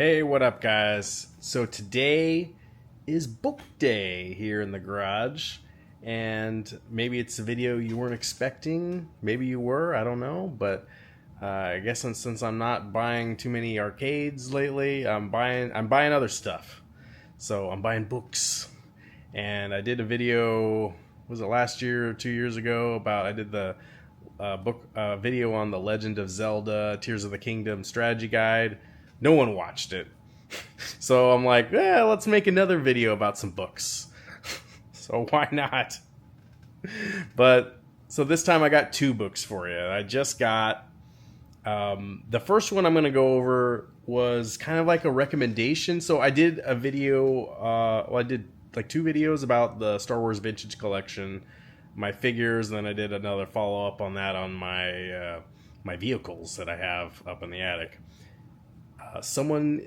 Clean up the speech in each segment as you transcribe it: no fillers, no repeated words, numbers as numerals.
Hey, what up, guys? So today is book day here in the garage, and maybe it's a video you weren't expecting. Maybe you were, I don't know, but I guess since I'm not buying too many arcades lately, I'm buying other stuff. So I'm buying books, and I did a video. Was it last year or 2 years ago? I did the book video on the Legend of Zelda: Tears of the Kingdom strategy guide. No one watched it. So I'm like, let's make another video about some books. So why not? But so this time I got two books for you. I just got the first one I'm going to go over was kind of like a recommendation. So I did a video, I did like two videos about the Star Wars Vintage Collection, my figures, and then I did another follow-up on that on my my vehicles that I have up in the attic. Someone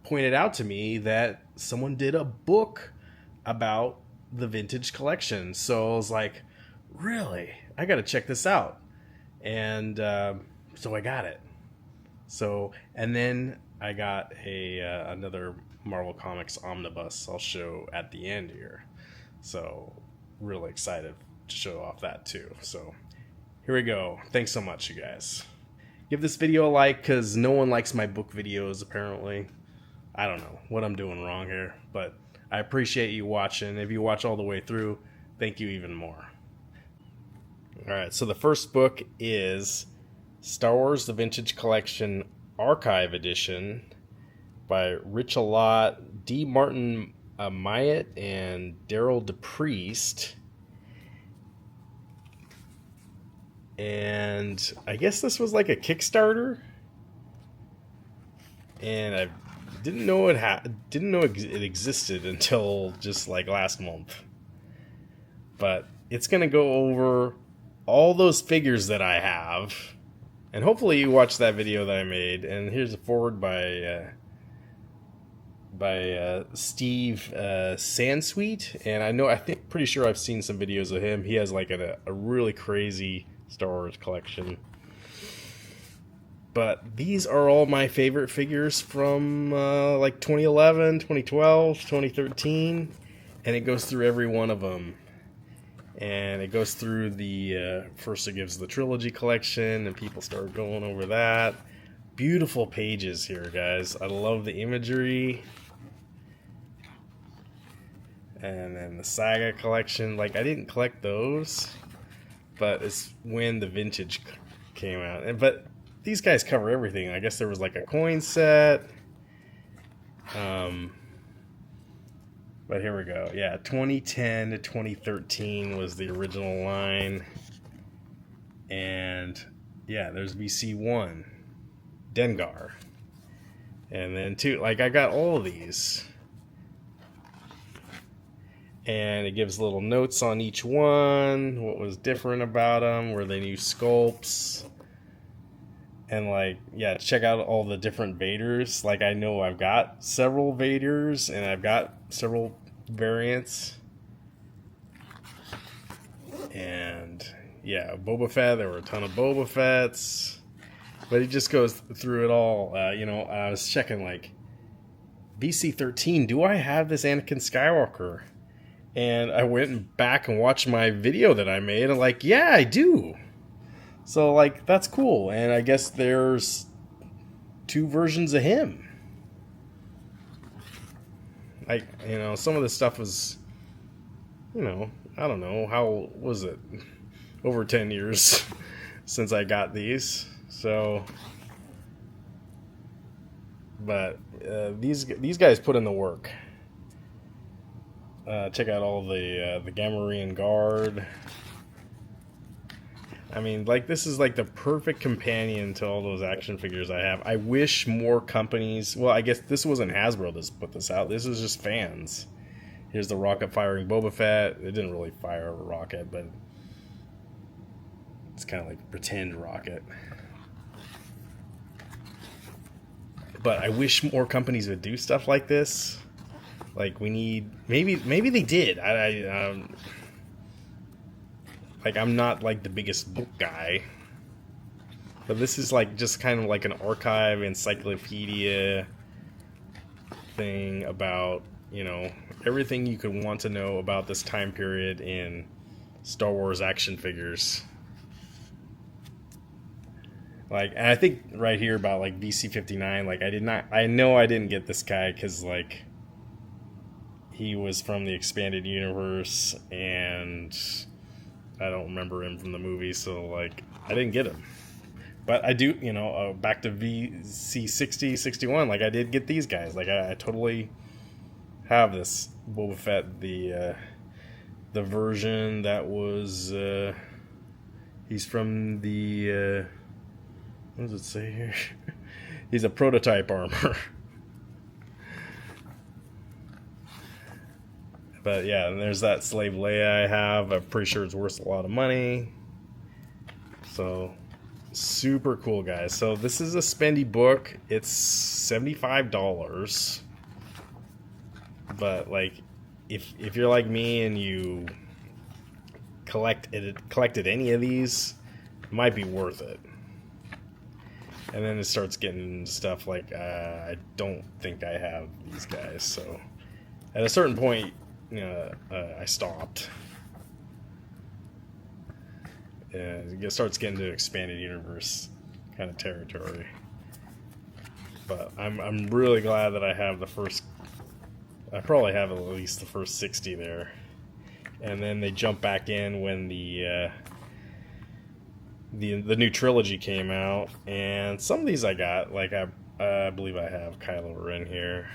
pointed out to me that someone did a book about the vintage collection. So I was like, really? I got to check this out. And so I got it. So, and then I got another Marvel Comics Omnibus I'll show at the end here. So really excited to show off that too. So here we go. Thanks so much, you guys. Give this video a like, because no one likes my book videos, apparently. I don't know what I'm doing wrong here, but I appreciate you watching. If you watch all the way through, thank you even more. Alright, so the first book is Star Wars The Vintage Collection Archive Edition by Richelot, D. Martin Myatt, and Daryl DePriest. And I guess this was like a Kickstarter, and I didn't know it existed until just like last month. But it's gonna go over all those figures that I have, and hopefully you watched that video that I made. And here's a forward by Steve Sansweet, and pretty sure I've seen some videos of him. He has like a really crazy Star Wars collection. But these are all my favorite figures from like 2011, 2012, 2013, and it goes through every one of them. And it goes through the first, it gives the trilogy collection, and people start going over that. Beautiful pages here, guys. I love the imagery. And then the saga collection, like I didn't collect those, but it's when the vintage came out. But these guys cover everything. I guess there was like a coin set. But here we go. Yeah, 2010 to 2013 was the original line. And yeah, there's VC1, Dengar. And then two, like I got all of these. And it gives little notes on each one, what was different about them, were they new sculpts. And like, yeah, check out all the different Vaders. Like I know I've got several Vaders, and I've got several variants. And yeah, Boba Fett, there were a ton of Boba Fetts. But he just goes through it all. I was checking like, VC13, do I have this Anakin Skywalker? And I went back and watched my video that I made, and like, yeah, I do. So like, that's cool. And I guess there's two versions of him. Like, some of this stuff was, I don't know, how was it? Over 10 years since I got these. So, but these guys put in the work. Check out all the Gamorrean Guard. I mean, like, this is like the perfect companion to all those action figures I have. I wish more companies... Well, I guess this wasn't Hasbro that put this out. This is just fans. Here's the rocket-firing Boba Fett. It didn't really fire a rocket, but it's kind of like a pretend rocket. But I wish more companies would do stuff like this. Like, we need... Maybe they did. Like, I'm not, like, the biggest book guy. But this is, like, just kind of like an archive encyclopedia everything about, everything you could want to know about this time period in Star Wars action figures. Like, and I think right here about like VC59, like I know I didn't get this guy because like he was from the expanded universe and I don't remember him from the movie, so like I didn't get him. But I do, back to VC60, 61, like I did get these guys. Like I totally have this Boba Fett, the version that was, he's from the, what does it say here? He's a prototype armor. But yeah, and there's that Slave Leia I have. I'm pretty sure it's worth a lot of money. So, super cool, guys. So this is a spendy book. It's $75. But like, if you're like me and you collected any of these, it might be worth it. And then it starts getting stuff like, I don't think I have these guys. So at a certain point, I stopped. It starts getting to expanded universe kind of territory. But I'm really glad that I have the first. I probably have at least the first 60 there, and then they jump back in when the new trilogy came out, and some of these I got. Like I believe I have Kylo Ren here.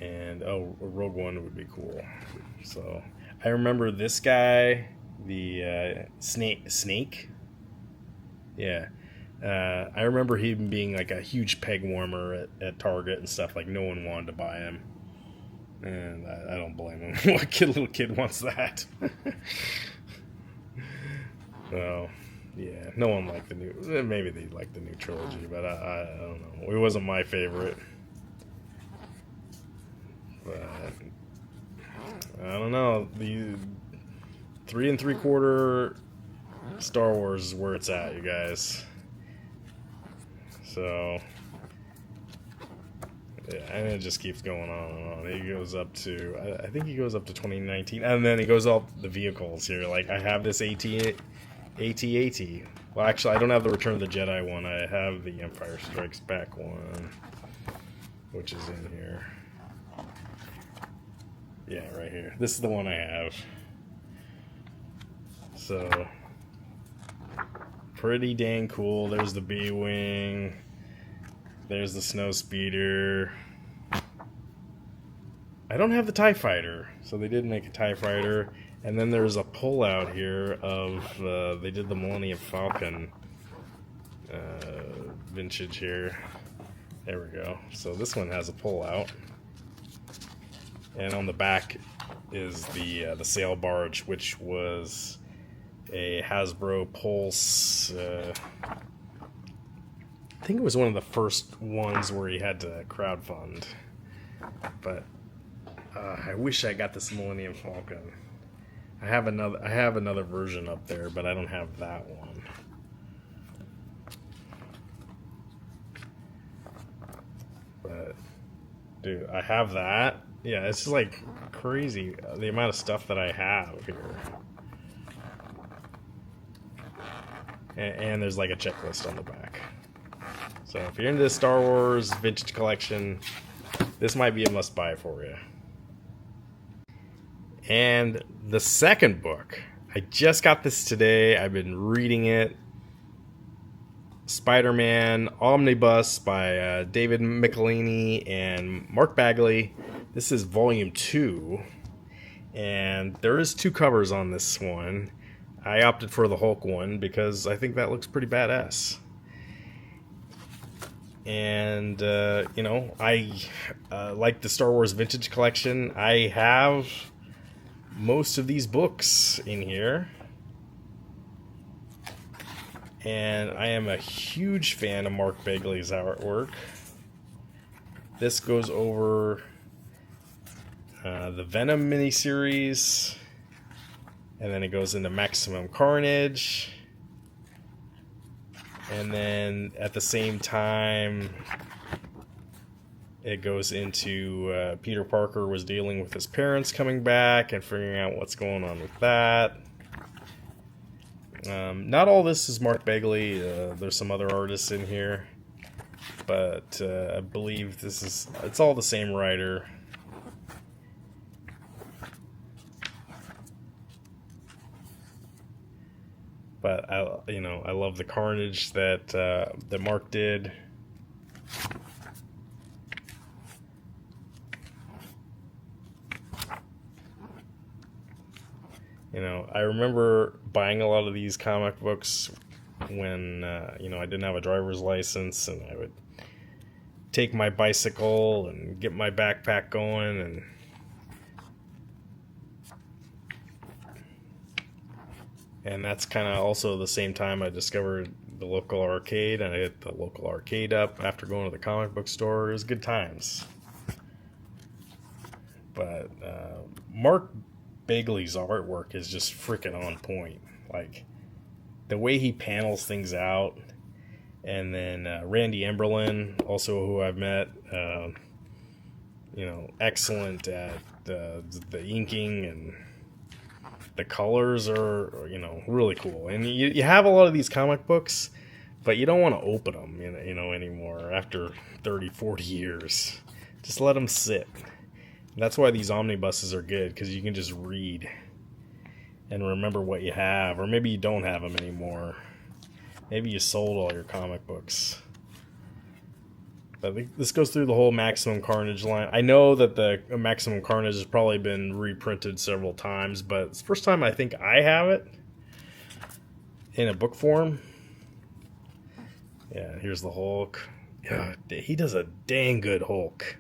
And Rogue One would be cool. So I remember this guy, the Snake. Yeah, I remember him being like a huge peg warmer at Target and stuff. Like no one wanted to buy him, and I don't blame him. What little kid wants that? So yeah, no one liked the new. Maybe they liked the new trilogy, but I don't know. It wasn't my favorite. But I don't know. The 3 3/4 Star Wars is where it's at, you guys. So yeah, and it just keeps going on and on. It goes up to, I think he goes up to 2019, and then it goes up the vehicles here. Like I have this AT-AT. Well, actually, I don't have the Return of the Jedi one. I have the Empire Strikes Back one, which is in here. Yeah, right here. This is the one I have. So, pretty dang cool. There's the B-Wing. There's the Snow Speeder. I don't have the TIE Fighter, so they did make a TIE Fighter. And then there's a pullout here of, they did the Millennium Falcon vintage here. There we go. So this one has a pullout. And on the back is the sail barge, which was a Hasbro Pulse. I think it was one of the first ones where you had to crowdfund. But I wish I got this Millennium Falcon. I have another version up there, but I don't have that one. But dude, I have that. Yeah, it's just like crazy the amount of stuff that I have here. And there's like a checklist on the back. So if you're into the Star Wars vintage collection, this might be a must-buy for you. And the second book, I just got this today. I've been reading it. Spider-Man Omnibus by David Michelinie and Mark Bagley. This is volume 2, and there is 2 covers on this one. I opted for the Hulk one because I think that looks pretty badass. And, I like the Star Wars Vintage Collection. I have most of these books in here. And I am a huge fan of Mark Bagley's artwork. This goes over the Venom miniseries, and then it goes into Maximum Carnage, and then at the same time it goes into Peter Parker was dealing with his parents coming back and figuring out what's going on with that. Not all this is Mark Bagley. There's some other artists in here, but I believe it's all the same writer. But I love the Carnage that Mark did. I remember buying a lot of these comic books when I didn't have a driver's license, and I would take my bicycle and get my backpack going, and that's kind of also the same time I discovered the local arcade, and I hit the local arcade up after going to the comic book store. It was good times. But Mark Bagley's artwork is just freaking on point. Like, the way he panels things out. And then Randy Emberlin, also who I've met, excellent at the inking, and the colors are, really cool. And you have a lot of these comic books, but you don't want to open them, anymore after 30, 40 years. Just let them sit. That's why these omnibuses are good, because you can just read and remember what you have, or maybe you don't have them anymore. Maybe you sold all your comic books. But this goes through the whole Maximum Carnage line. I know that the Maximum Carnage has probably been reprinted several times, but it's the first time I think I have it in a book form. Yeah, here's the Hulk. Yeah, he does a dang good Hulk.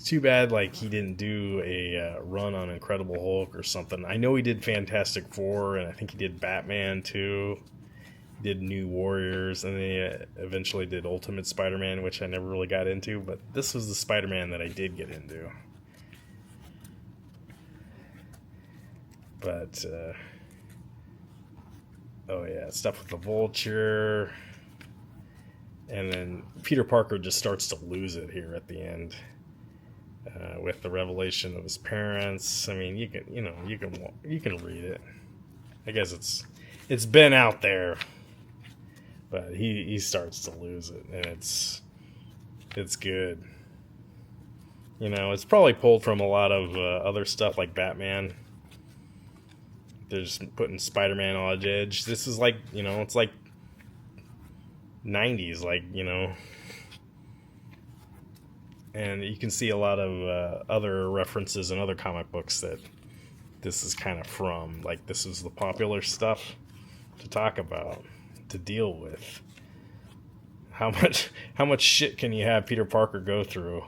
Too bad he didn't do a run on Incredible Hulk or something. I know he did Fantastic Four, and I think he did Batman too. He did New Warriors, and they eventually did Ultimate Spider-Man, which I never really got into, but this was the Spider-Man that I did get into. But oh yeah, stuff with the Vulture, and then Peter Parker just starts to lose it here at the end. With the revelation of his parents. I mean, you can read it. I guess it's been out there, but he starts to lose it, and it's good. It's probably pulled from a lot of other stuff like Batman. They're just putting Spider-Man on edge. This is it's like 90s, And you can see a lot of other references in other comic books that this is kind of from. Like, this is the popular stuff to talk about, to deal with. How much shit can you have Peter Parker go through?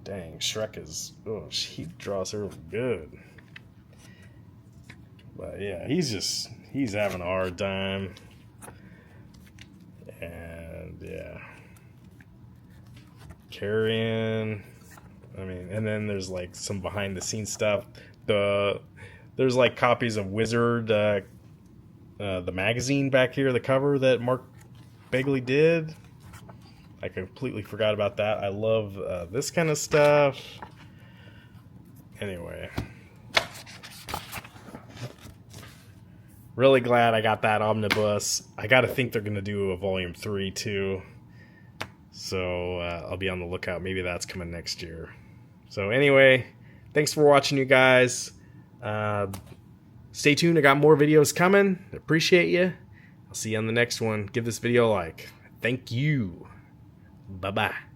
Dang, Shrek he draws her good. But yeah, he's having a hard time. And yeah. Carrion. And then there's some behind the scenes stuff. There's copies of Wizard, the magazine back here, the cover that Mark Bagley did. I completely forgot about that. I love this kind of stuff. Anyway, really glad I got that omnibus. I gotta think they're gonna do a volume 3 too. So I'll be on the lookout. Maybe that's coming next year. So anyway, thanks for watching, you guys. Stay tuned. I got more videos coming. Appreciate you. I'll see you on the next one. Give this video a like. Thank you. Bye-bye.